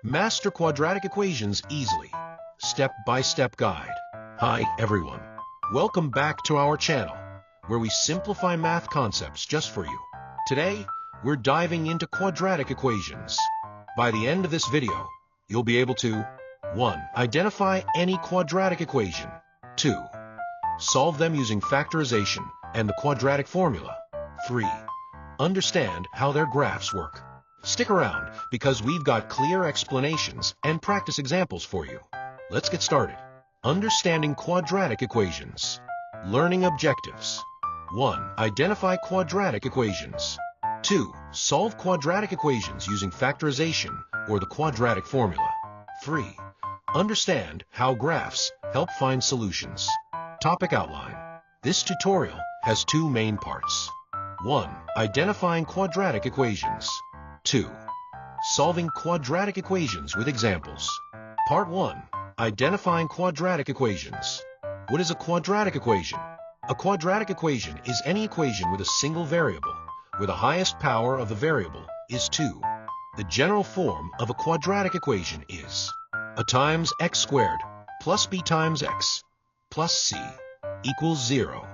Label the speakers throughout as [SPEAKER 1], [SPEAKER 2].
[SPEAKER 1] Master quadratic equations easily. Step-by-step guide. Hi, everyone. Welcome back to our channel, where we simplify math concepts just for you. Today, we're diving into quadratic equations. By the end of this video, you'll be able to 1. Identify any quadratic equation. 2. Solve them using factorization and the quadratic formula. 3. Understand how their graphs work. Stick around because we've got clear explanations and practice examples for you. Let's get started. Understanding quadratic equations. Learning objectives. 1. Identify quadratic equations. 2. Solve quadratic equations using factorization or the quadratic formula. 3. Understand how graphs help find solutions. Topic outline. This tutorial has two main parts. 1. Identifying quadratic equations. 2. Solving quadratic equations with examples. Part 1. Identifying quadratic equations. What is a quadratic equation? A quadratic equation is any equation with a single variable, where the highest power of the variable is 2. The general form of a quadratic equation is a times x squared plus b times x plus c equals 0,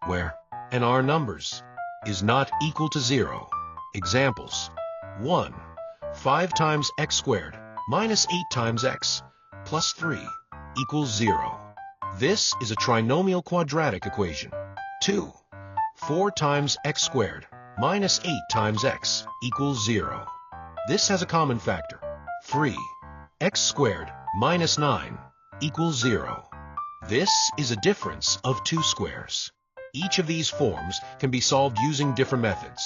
[SPEAKER 1] where an r numbers is not equal to 0. Examples. 1. 5 times x squared minus 8 times x plus 3 equals 0. This is a trinomial quadratic equation. 2. 4 times x squared minus 8 times x equals 0. This has a common factor. 3. X squared minus 9 equals 0. This is a difference of two squares. Each of these forms can be solved using different methods.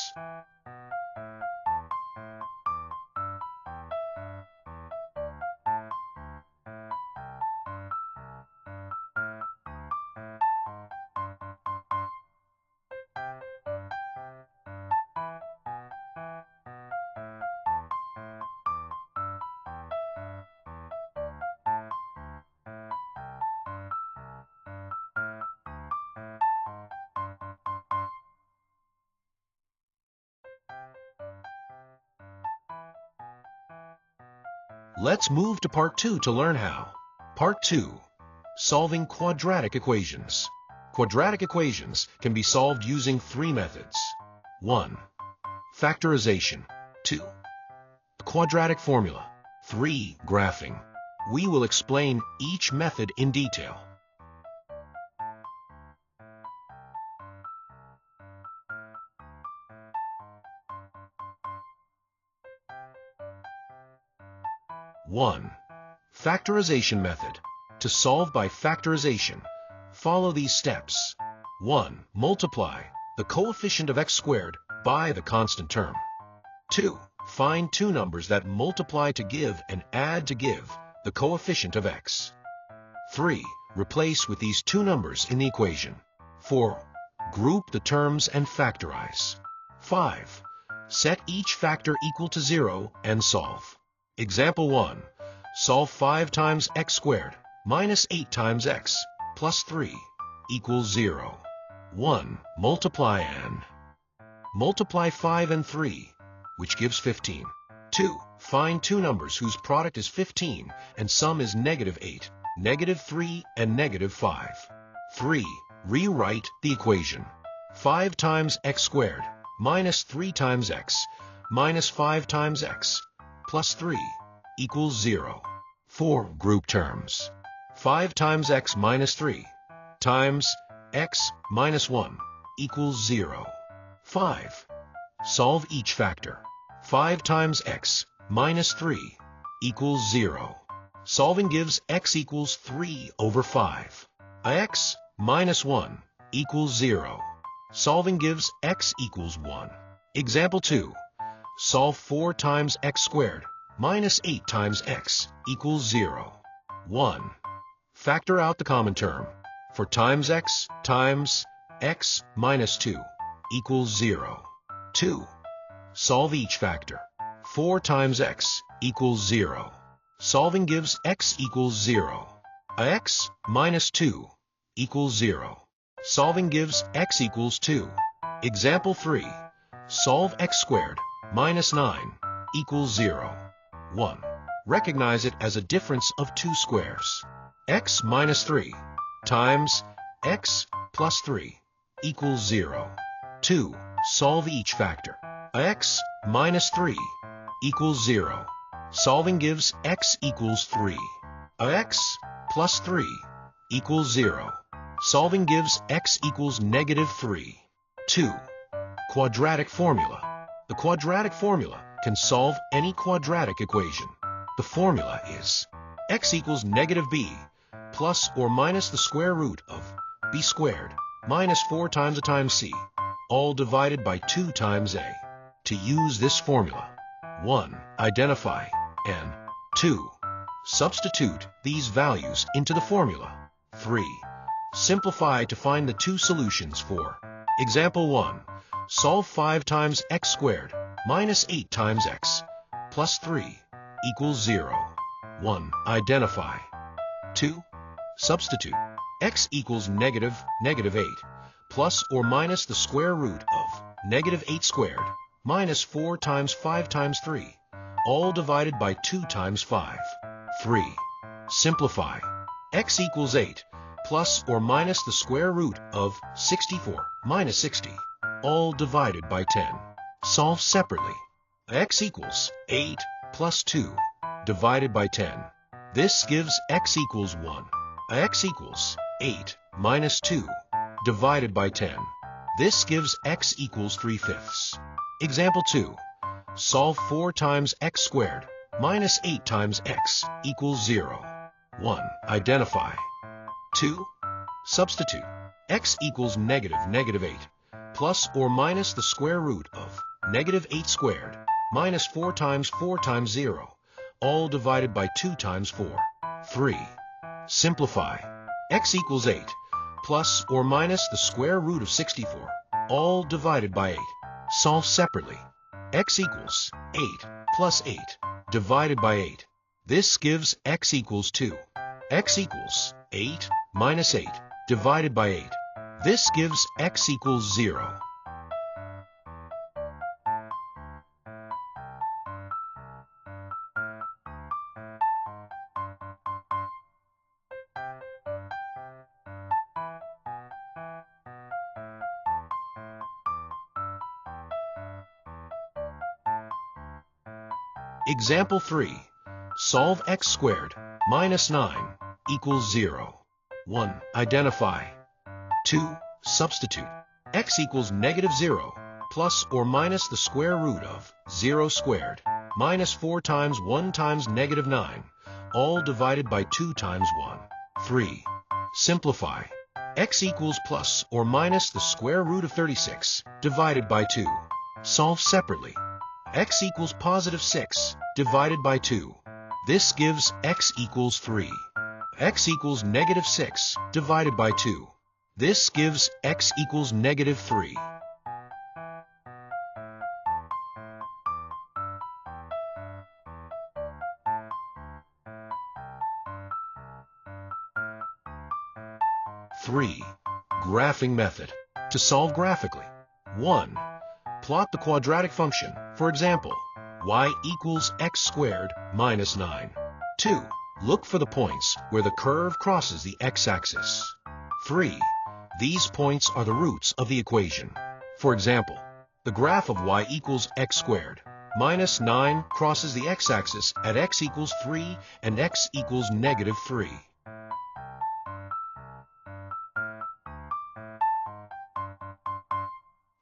[SPEAKER 1] Let's move to Part 2 to learn how. Part 2. Solving quadratic equations. Quadratic equations can be solved using three methods. 1. Factorization. 2. The quadratic formula. 3. Graphing. We will explain each method in detail. One. Factorization method. To solve by factorization, follow these steps. 1. Multiply the coefficient of x squared by the constant term. 2. Find two numbers that multiply to give and add to give the coefficient of x. 3. Replace with these two numbers in the equation. 4. Group the terms and factorize. 5. Set each factor equal to 0 and solve. Example 1. Solve 5 times x squared minus 8 times x plus 3 equals 0. 1. Multiply and multiply 5 and 3, which gives 15. 2. Find two numbers whose product is 15 and sum is negative 8, negative 3, and negative 5. 3. Rewrite the equation. 5 times x squared minus 3 times x minus 5 times x plus 3 equals 0. 4. Group terms. 5 times x minus 3 times x minus 1 equals 0. 5. Solve each factor. 5 times x minus 3 equals 0. Solving gives x equals 3 over 5. X minus 1 equals 0. Solving gives x equals 1. Example 2. Solve 4 times x squared minus 8 times x equals 0. 1. Factor out the common term. For times x minus 2 equals 0. 2. Solve each factor. 4 times x equals 0. Solving gives x equals 0. X minus 2 equals 0. Solving gives x equals 2. Example 3. Solve x squared minus 9 equals 0. 1. recognize it as a difference of two squares. X minus 3 times x plus 3 equals 0. 2. Solve each factor. X minus 3 equals 0. Solving gives x equals 3. X plus 3 equals 0. Solving gives x equals negative 3. 2. Quadratic formula. The quadratic formula can solve any quadratic equation. The formula is x equals negative b plus or minus the square root of b squared minus 4 times a times c, all divided by 2 times a. To use this formula, 1. Identify n. 2. Substitute these values into the formula. 3. Simplify to find the two solutions for example 1. Solve 5 times x squared minus 8 times x plus 3 equals 0. 1. Identify. 2. Substitute. X equals negative 8 plus or minus the square root of negative 8 squared minus 4 times 5 times 3, all divided by 2 times 5. 3. Simplify. X equals 8 plus or minus the square root of 64 minus 60, all divided by 10. Solve separately. X equals 8 plus 2 divided by 10. This gives x equals 1. X equals 8 minus 2 divided by 10. This gives x equals 3/5. Example 2. Solve 4 times x squared minus 8 times x equals 0. 1. Identify. 2. Substitute. X equals negative 8 plus or minus the square root of negative 8 squared minus 4 times 0, all divided by 2 times 4. 3. Simplify. X equals 8 plus or minus the square root of 64, all divided by 8. Solve separately. X equals 8 plus 8 divided by 8. This gives x equals 2. X equals 8 minus 8 divided by 8. This gives x equals 0. Example 3. Solve x squared minus 9 equals 0. 1. Identify. 2. Substitute. X equals negative 0 plus or minus the square root of 0 squared minus 4 times 1 times negative 9, all divided by 2 times 1. 3. Simplify. X equals plus or minus the square root of 36 divided by 2. Solve separately. X equals positive 6 divided by 2. This gives x equals 3. X equals negative 6 divided by 2. This gives x equals negative 3. Three. Graphing method. To solve graphically. 1. Plot the quadratic function. For example, y equals x squared minus 9. 2. Look for the points where the curve crosses the x-axis. 3. These points are the roots of the equation. For example, the graph of y equals x squared minus 9 crosses the x-axis at x equals 3 and x equals negative 3.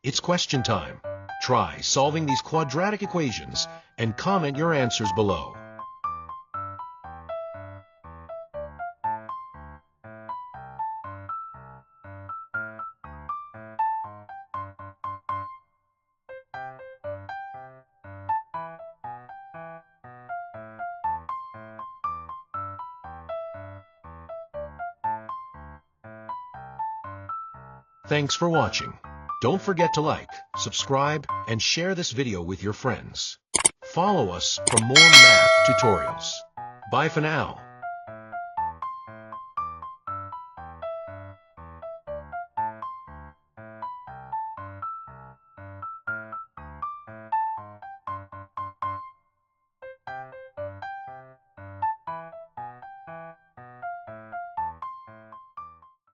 [SPEAKER 1] It's question time. Try solving these quadratic equations and comment your answers below. Thanks for watching. Don't forget to like, subscribe, and share this video with your friends. Follow us for more math tutorials. Bye for now.